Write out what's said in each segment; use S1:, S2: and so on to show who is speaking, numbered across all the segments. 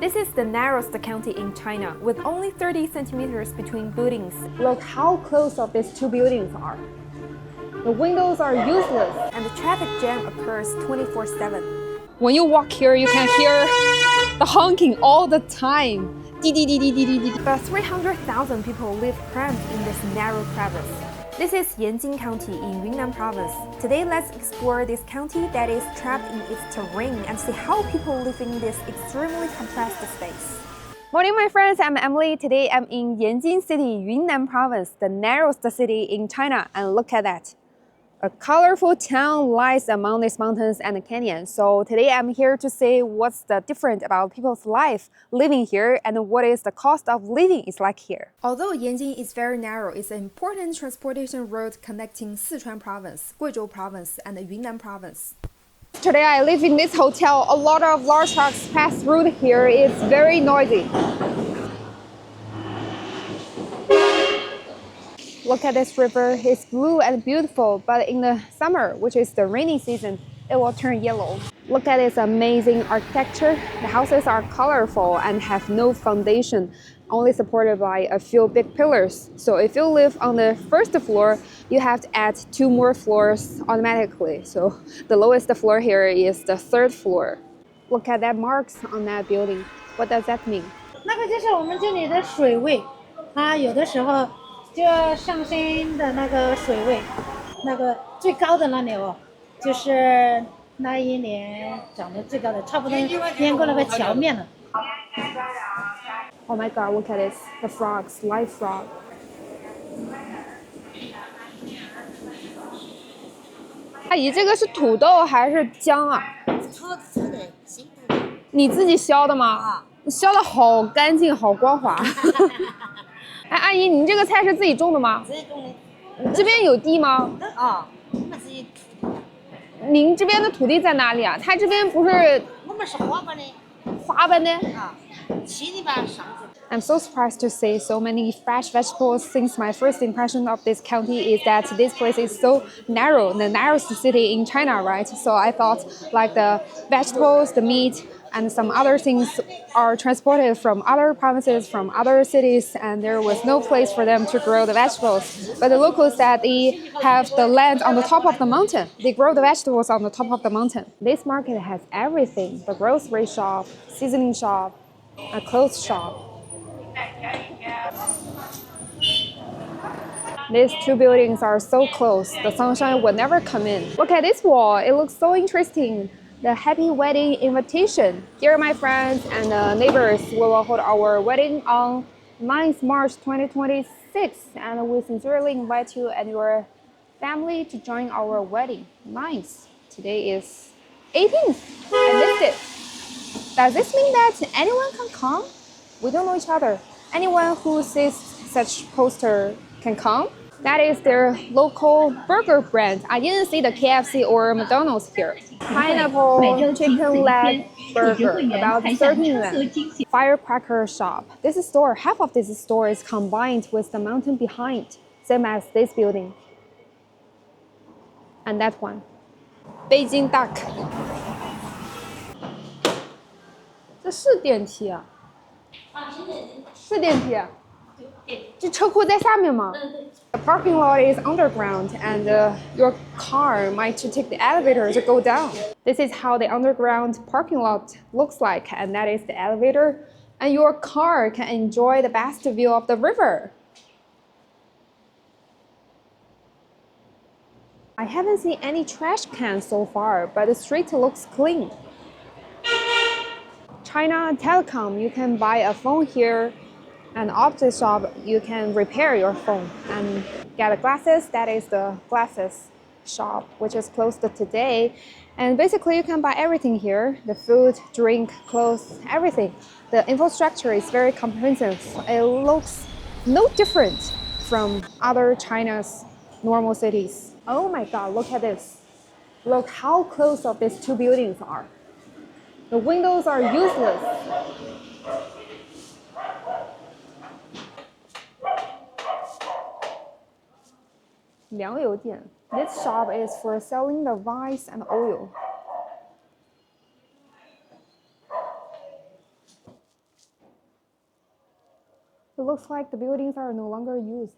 S1: This is the narrowest county in China, with only 30 centimeters between buildings.
S2: Look how close up these two buildings are. The windows are useless.
S1: And the traffic jam occurs 24/7.
S2: When you walk here, you can hear the honking all the time.
S1: About 300,000 people live crammed in this narrow province. This is Yanjin County in Yunnan province. Today, let's explore this county that is trapped in its terrain and see how people live in this extremely compressed space.
S2: Morning, my friends. I'm Emily. Today, I'm in Yanjin City, Yunnan province, the narrowest city in China. And look at that. A colorful town lies among these mountains and canyons. So today I'm here to say what's the different about people's life living here and what is the cost of living is like here.
S1: Although Yanjin is very narrow, it's an important transportation road connecting Sichuan province, Guizhou province, and Yunnan province.
S2: Today I live in this hotel. A lot of large trucks pass through here. It's very noisy. Look at this river. It's blue and beautiful, but in the summer, which is the rainy season, it will turn yellow. Look at this amazing architecture. The houses are colorful and have no foundation, only supported by a few big pillars. So if you live on the first floor, you have to add 2 more floors automatically. So the lowest floor here is the 3rd floor. Look at that marks on that building. What does that mean?
S3: 那个就是我们这里的水位，它有的时候就上升的那个水位，那个最高的那里哦，就是那一年涨得最高的，差不多淹过那个桥面了。
S2: Oh my god, look at this. The frogs, live frog. 阿姨，这个是土豆还是姜啊？
S4: 土的，新土的。
S2: 你自己削的吗？削的好干净，好光滑。哎，阿姨，您这个菜是自己种的吗？
S4: 自己种的。
S2: 这边有地吗？
S4: 啊，我们自己土的。
S2: 您这边的土地在哪里啊？它这边不是
S4: 我们是花瓣的。
S2: 花瓣的？
S4: 啊，七里吧上子。
S2: I'm so surprised to see so many fresh vegetables since my first impression of this county is that this place is so narrow, the narrowest city in China, right? So I thought like the vegetables, the meat, and some other things are transported from other provinces, from other cities, and there was no place for them to grow the vegetables. But the locals said they have the land on the top of the mountain. They grow the vegetables on the top of the mountain. This market has everything, the grocery shop, seasoning shop, a clothes shop. These two buildings are so close, the sunshine will never come in. Look at this wall, it looks so interesting. The happy wedding invitation. Dear my friends and neighbors, we will hold our wedding on 9th March 2026 and we sincerely invite you and your family to join our wedding. 9th. Today is 18th. I missed it. Does this mean that anyone can come? We don't know each other. Anyone who sees such poster can come. That is their local burger brand. I didn't see the KFC or McDonald's here. Pineapple chicken leg burger, about 13 yuan. Firecracker shop. This store, half of this store is combined with the mountain behind, same as this building. And that one. Beijing duck. 这是电梯啊？是电梯啊？这车库在下面吗？ The parking lot is underground and your car might take the elevator to go down. This is how the underground parking lot looks like, and that is the elevator. And your car can enjoy the best view of the river. I haven't seen any trash cans so far, but the street looks clean. China Telecom, you can buy a phone here. And optic shop, you can repair your phone and get glasses. That is the glasses shop, which is closed today. And basically, you can buy everything here: the food, drink, clothes, everything. The infrastructure is very comprehensive. It looks no different from other China's normal cities. Oh my God! Look at this. Look how close up these two buildings are. The windows are useless. This shop is for selling the rice and oil. It looks like the buildings are no longer used.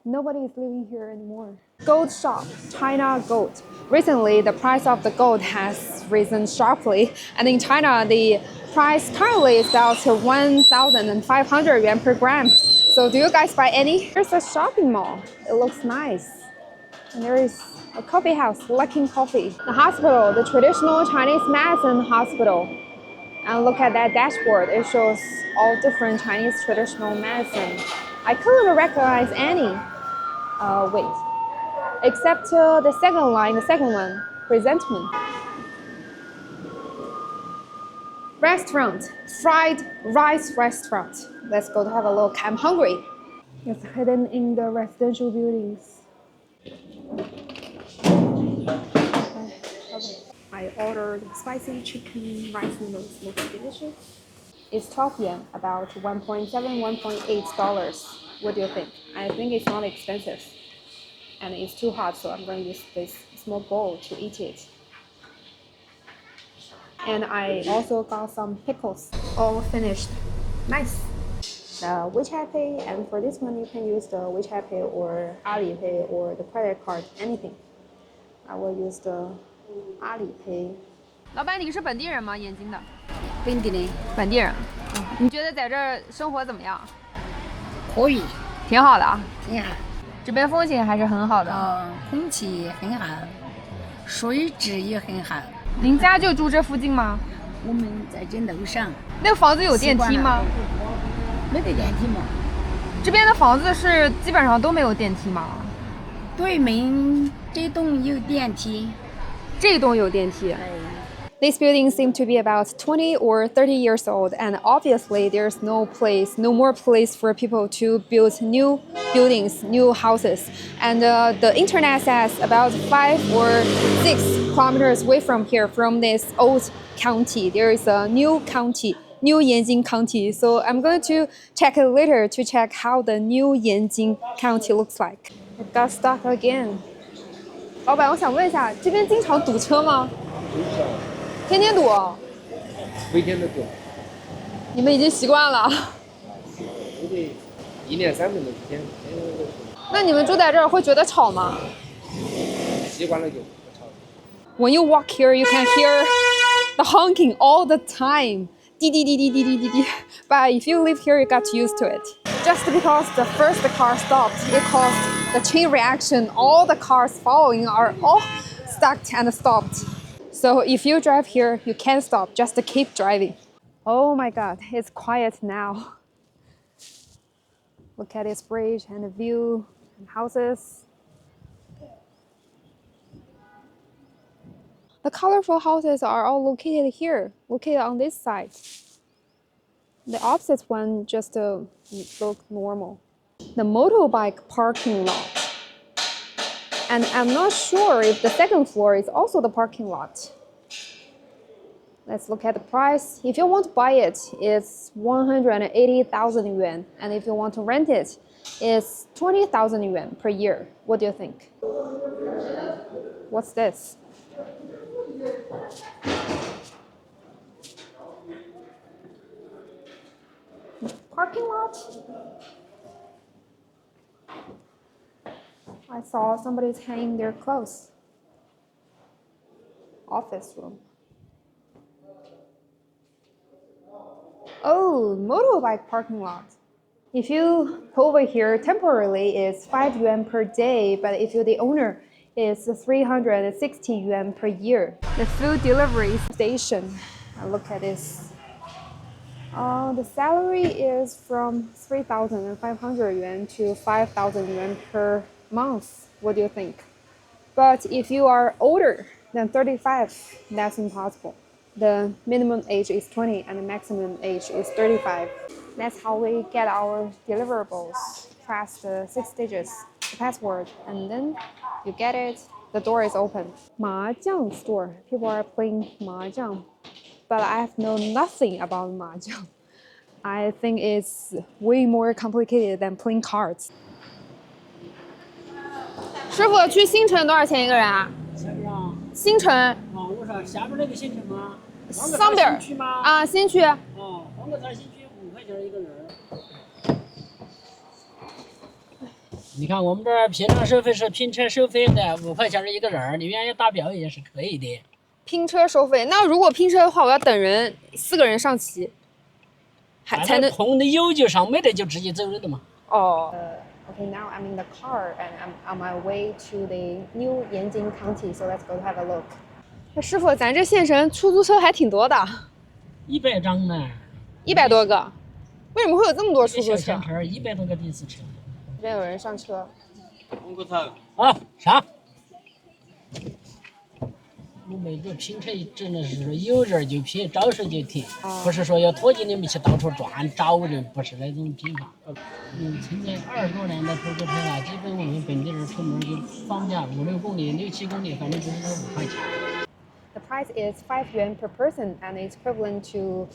S2: Nobody is living here anymore. Gold shop, China gold. Recently, the price of the gold has risen sharply, and in China, the price currently is about 1,500 yuan per gram. So, do you guys buy any? Here's a shopping mall. It looks nice. And there is a coffee house, Luckin Coffee. The hospital, the traditional Chinese medicine hospital. And look at that dashboard. It shows all different Chinese traditional medicine. I couldn't recognize any. Wait. Except the second line, the second one, presentment. Restaurant, fried rice restaurant. Let's go to have a look. I'm hungry. It's hidden in the residential buildings. I ordered spicy chicken rice noodles. Looks delicious. It's 12 yuan, about $1.7, $1.8. What do you think? I think it's not expensive. And it's too hot, so I'm going to use this small bowl to eat it. And I also got some pickles. All finished. Nice. The WeChat Pay, and for this one you can use the WeChat Pay or Alipay or the credit card, anything. I will use the Alipay.
S1: 老板，你是本地人吗？延津的。
S5: 本地的
S1: 本地人。你觉得在这儿生活怎么样？
S5: 可以，
S1: 挺好的啊。
S5: 挺好。
S1: 这边风景还是很好的。
S5: 空气很好，水质也很好。
S1: 您家就住这附近吗？
S5: 我们在这楼上。
S1: 那个房子有电梯吗？
S5: 没得电梯嘛。
S1: 这边的房子是基本上都没有电梯吗？
S5: 对面这栋有电梯。
S1: 这栋有电梯。
S2: These buildings seem to be about 20 or 30 years old, and obviously there's no more place for people to build new buildings, new houses. And the internet says about 5 or 6 kilometers away from here, from this old county, there is a new county, New Yanjin County. So I'm going to check it later to check how the new Yanjin County looks like. It got stuck again. 老板，我想问一下，这边经常堵车吗？天天堵，
S6: 每天都堵。
S2: 你们已经习惯了。
S6: 不对，1年3分都天天都堵。
S2: 那你们住在这儿会觉得吵吗？
S6: 习惯了就不吵。
S2: When you walk here, you can hear the honking all the time. 滴滴滴滴滴滴滴滴. But if you live here, you got used to it. Just because the first car stopped, it caused the chain reaction. All the cars following are all stuck and stopped. So if you drive here, you can't stop, just keep driving. Oh my God, it's quiet now. Look at this bridge and the view and houses. The colorful houses are all located here, located on this side. The opposite one just look normal. The motorbike parking lot. And I'm not sure if the second floor is also the parking lot. Let's look at the price. If you want to buy it, it's 180,000 yuan. And if you want to rent it, it's 20,000 yuan per year. What do you think? What's this? Parking lot? I saw somebody's hanging their clothes. Office room. Oh, motorbike parking lot. If you pull over here temporarily, it's 5 yuan per day, but if you're the owner, it's 360 yuan per year. The food delivery station. Look at this. The salary is from 3,500 yuan to 5,000 yuan per month. What do you think? But if you are older than 35, that's impossible. The minimum age is 20 and the maximum age is 35. That's how we get our deliverables. Press the 6 digits, the password, and then you get it. The door is open. Mahjong store. People are playing mahjong. But I have known nothing about mahjong. I think it's way more complicated than playing cards.
S1: 师傅，去新城多少钱一个人啊？
S7: 下边啊？
S1: 新城。
S7: 哦，我说下边那个新城吗？
S1: 上边
S7: 新区吗？
S1: 啊，新区。
S7: 哦，黄格山新区5块钱一个人。你看我们这儿平常收费是拼车收费的，5块钱一个人，你愿意打表也是可以的。
S2: 拼车收费，那如果拼车的话，我要等人4个人上齐，才能
S7: 空的有就上，没得就直接走了的嘛。
S2: 哦。Okay, now I'm in the car and I'm on my way to the new Yanjin County, so let's go have a look. 师傅，咱这县城出租车还挺多的
S7: ，100张呢
S2: ，100多个，为什么会有这么多出租车
S7: ？100多个的士车。
S2: 这边有人上车。
S7: 啊，啥？我们这拼车真的是有人就拼，找手就停，不是说要拖着你们去到处转找人，不是那种拼法。现在20多年的出租车了，基本我们本地人出门就放假5、6公里、6、7公里，反正就是5块钱。
S2: The price is 5 yuan per person and it's equivalent to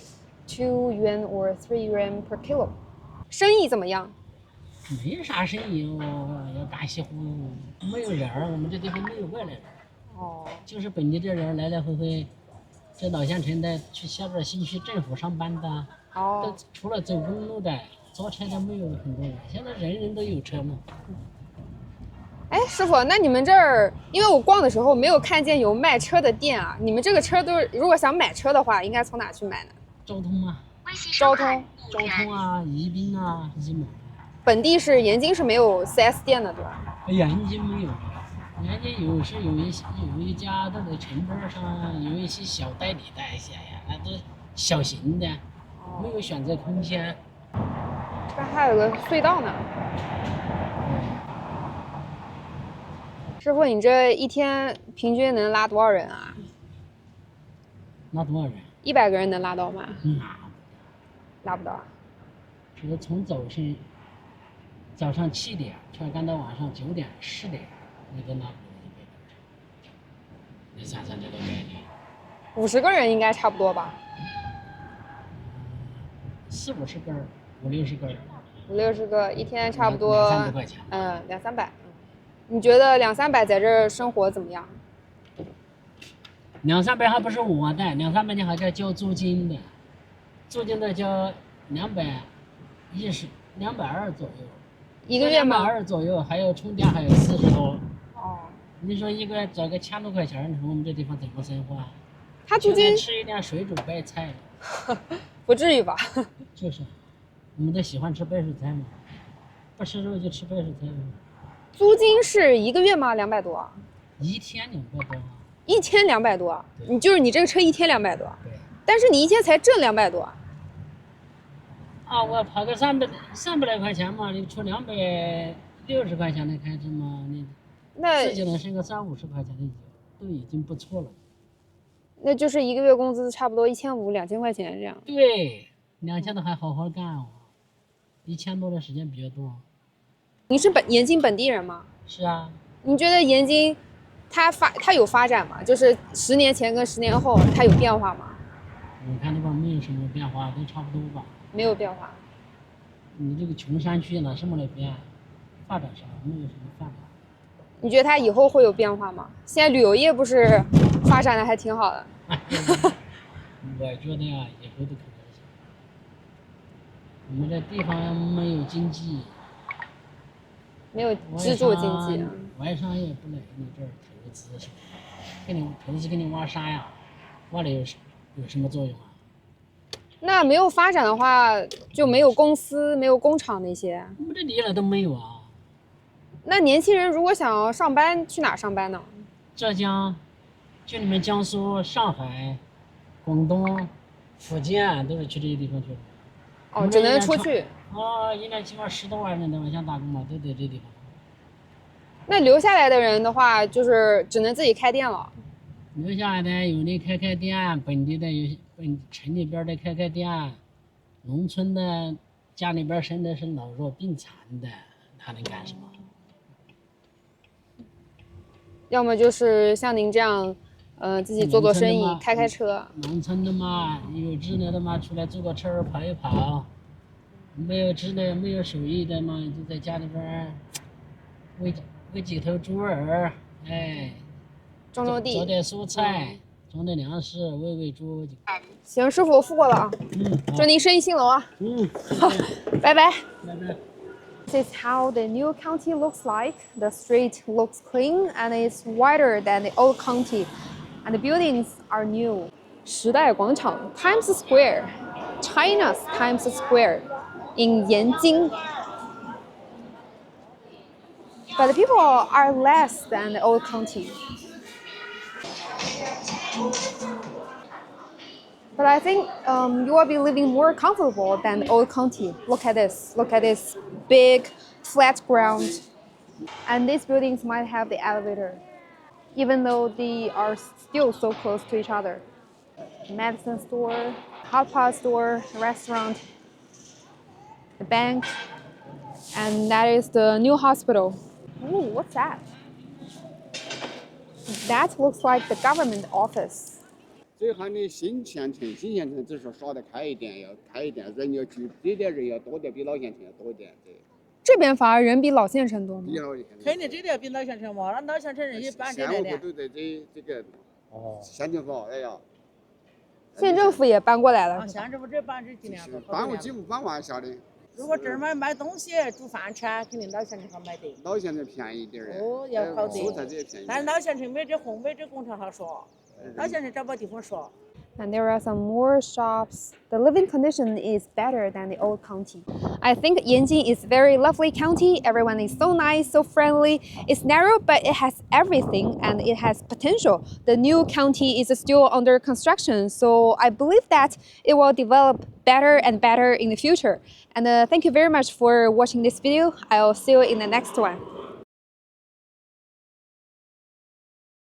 S2: 2 yuan or 3 yuan per kilo. 生意怎么样？
S7: 没啥生意哦，要干西湖，没有人儿，我们这地方没有外来人。
S2: 哦，
S7: 就是本地的人来来回回，在老县城的，去下边新区政府上班的，都除了走公路的，坐车的没有很多人。现在人人都有车嘛。
S2: 哎，师傅，那你们这儿，因为我逛的时候没有看见有卖车的店啊，你们这个车都是，如果想买车的话，应该从哪去买呢？
S7: 交通啊，
S2: 交通
S7: 啊，宜宾啊这些买。
S2: 本地是延津是没有 4S 店的，对吧？
S7: 延津没有。人家有一家都在城边上，有一些小代理带一些呀，那都小型的，没有选择空间。
S2: 这还有个隧道呢。师傅，你这一天平均能拉多少人啊？
S7: 拉多少人
S2: ？100个人能拉到吗？拉不到啊。
S7: 这个从早上7点全干到晚上9点、10点。你跟他你想想这个概念
S2: ，50个人应该差不多吧
S7: ？40、50根，50、60根
S2: ，50、60个，一天差不多
S7: 200-300块钱。
S2: 200、300。你觉得200、300在这儿生活怎么样
S7: ？200、300还不是我的，200、300你还要交租金的，租金的交220、220左右，
S2: 一个月吗
S7: ？220左右，还有充电，还有40多。
S2: 哦，
S7: 你说一个月找个1000多块钱，你说我们这地方怎么生活啊？
S2: 他租金
S7: 吃一点水煮白菜，
S2: 不至于吧？
S7: 就是，我们都喜欢吃白水菜嘛，不吃肉就吃白水菜嘛。
S2: 租金是一个月吗？200多？
S7: 一天200多。
S2: 一天200多？你这个车一天200多？
S7: 对。
S2: 但是你一天才挣200多。
S7: 啊，我跑个300来块钱嘛，你出260块钱的开支嘛，你自己能剩个30、50块钱的都已经不错了。
S2: 那就是一个月工资差不多1500、2000块钱这样。
S7: 对，2000都还好好干哦，1000多的时间比较多。
S2: 你是延津本地人吗？
S7: 是啊。
S2: 你觉得延津它有发展吗？就是10年前跟10年后它有变化吗？
S7: 我看那边没有什么变化，都差不多吧。
S2: 没有变化。
S7: 你这个穷山区拿什么来变？发展啥？没有什么发展。
S2: 你觉得它以后会有变化吗？现在旅游业不是发展的还挺好的。
S7: 我觉得呀，以后都可能行。我们这地方没有经济，
S2: 没有支柱经济。
S7: 外商也不来你这儿投资什么，给你挖沙呀，挖了有什么作用啊？
S2: 那没有发展的话，就没有公司、没有工厂那些。
S7: 我们这里了都没有啊。
S2: 那年轻人如果想要上班，去哪上班呢？
S7: 浙江，就你们江苏、上海、广东、福建都是去这些地方去。
S2: 哦，只能出去。
S7: 哦，一年起码10多万人在外乡打工嘛，都在这地方。
S2: 那留下来的人的话，就是只能自己开店了。
S7: 留下来的有的开店，本地的有城里边的开店，农村的家里边生的是老弱病残的，他能干什么？
S2: 要么就是像您这样，自己做生意，开车。
S7: 农村的嘛，有职能的嘛，出来坐个车跑一跑；没有职能、没有手艺的嘛，就在家里边喂几头猪儿，哎，
S2: 种地，
S7: 做点蔬菜，种点粮食，喂猪。
S2: 行，师傅，我付过了啊。祝您生意兴隆啊。
S7: 嗯，
S2: 好，拜拜。
S7: 拜拜。
S2: This is how the new county looks like. The street looks clean and it's wider than the old county. And the buildings are new. 时代广场 Times Square, China's Times Square in Yanjin. But the people are less than the old county. But I think you will be living more comfortable than the old county. Look at this. Look at this big flat ground. And these buildings might have the elevator, even though they are still so close to each other. Medicine store, hot pot store, restaurant, the bank, and that is the new hospital. Ooh, what's that? That looks like the government office.
S8: 最好的新县城只是耍得开一点，要开一点，人要聚，这点人要多点，比老县城要多一点。对。
S2: 这边反而人比老县城多吗？
S9: 肯定这点比老县城嘛，那老县城人一般这点点。
S8: 县务部都在这个县政府，哎呀。
S2: 县政府也搬过来了。
S9: 县政府这搬这几年了。
S8: 搬过几户搬完下的。
S9: 如果这儿卖东西、煮饭吃，肯定老县城好买得。
S8: 老县城便宜点儿。
S9: 哦，要好得。
S8: 蔬菜这也便宜。
S9: 但是老县城没这工厂好耍。 老县城找不到地方耍。
S2: And there are some more shops. The living condition is better than the old county. I think Yanjin is a very lovely county. Everyone is so nice, so friendly. It's narrow, but it has everything and it has potential. The new county is still under construction, so I believe that it will develop better and better in the future. And thank you very much for watching this video. I'll see you in the next one.